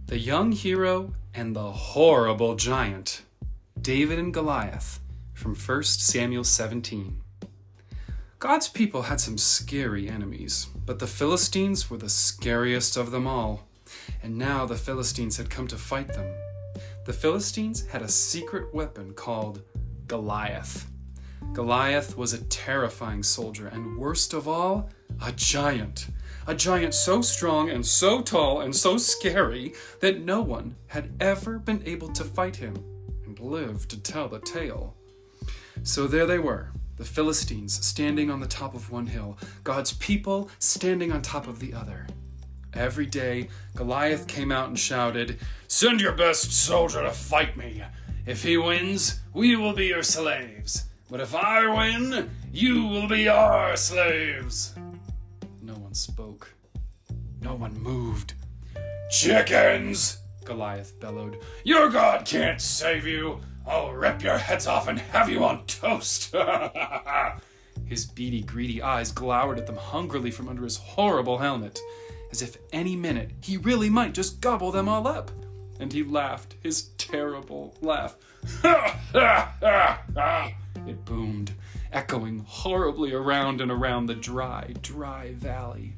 The young hero and the horrible giant, David and Goliath, from 1 Samuel 17. God's people had some scary enemies, but the Philistines were the scariest of them all. And now the Philistines had come to fight them. The Philistines had a secret weapon called Goliath. Goliath was a terrifying soldier, and worst of all, a giant. A giant so strong and so tall and so scary that no one had ever been able to fight him and live to tell the tale. So there they were, the Philistines standing on the top of one hill, God's people standing on top of the other. Every day, Goliath came out and shouted, "Send your best soldier to fight me. If he wins, we will be your slaves. But if I win, you will be our slaves." No one spoke. No one moved. "Chickens!" Goliath bellowed. "Your God can't save you. I'll rip your heads off and have you on toast." His beady, greedy eyes glowered at them hungrily from under his horrible helmet, as if any minute he really might just gobble them all up. And he laughed, his terrible laugh. It boomed, echoing horribly around and around the dry, dry valley.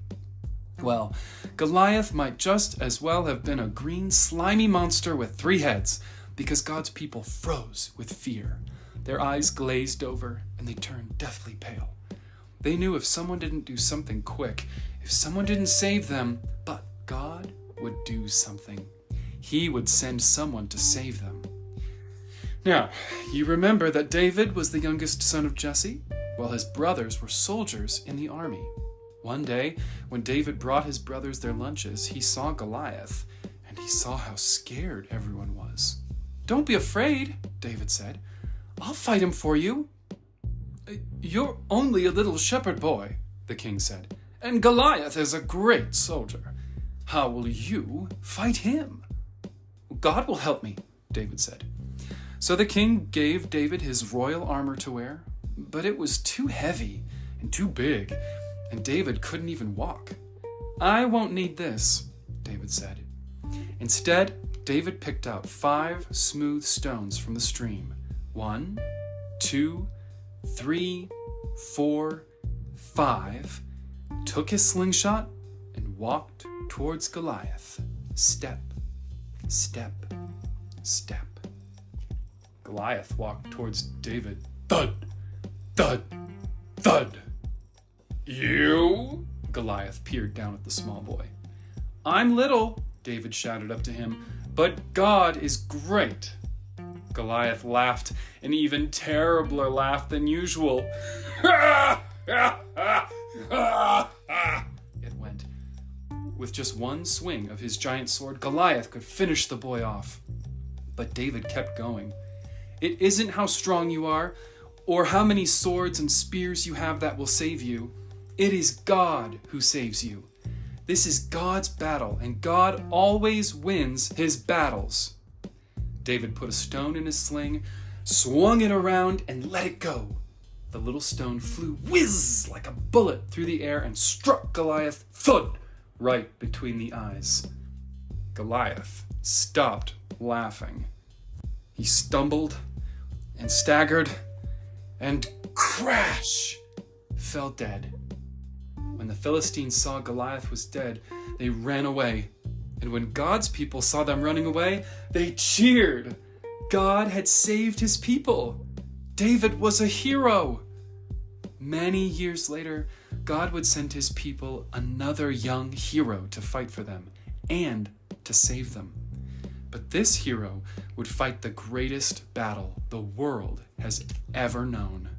Well, Goliath might just as well have been a green, slimy monster with 3 heads, because God's people froze with fear. Their eyes glazed over, and they turned deathly pale. They knew if someone didn't do something quick, if someone didn't save them, but God would do something. He would send someone to save them. Now, you remember that David was the youngest son of Jesse? Well, his brothers were soldiers in the army. One day, when David brought his brothers their lunches, he saw Goliath, and he saw how scared everyone was. "Don't be afraid," David said. "I'll fight him for you." "You're only a little shepherd boy," the king said, "and Goliath is a great soldier. How will you fight him?" "God will help me," David said. So the king gave David his royal armor to wear, but it was too heavy and too big, and David couldn't even walk. "I won't need this," David said. Instead, David picked out 5 smooth stones from the stream. 1, 2, 3, 4, 5, took his slingshot, and walked towards Goliath. Step, step, step. Goliath walked towards David. Thud, thud, thud. "You?" Goliath peered down at the small boy. "I'm little," David shouted up to him, "but God is great." Goliath laughed, an even terribler laugh than usual. It went. With just one swing of his giant sword, Goliath could finish the boy off. But David kept going. "It isn't how strong you are, or how many swords and spears you have that will save you. It is God who saves you. This is God's battle, and God always wins his battles." David put a stone in his sling, swung it around, and let it go. The little stone flew whiz like a bullet through the air and struck Goliath, thud, right between the eyes. Goliath stopped laughing. He stumbled and staggered and crash fell dead. When the Philistines saw Goliath was dead, they ran away. And when God's people saw them running away, they cheered. God had saved his people. David was a hero. Many years later, God would send his people another young hero to fight for them and to save them. But this hero would fight the greatest battle the world has ever known.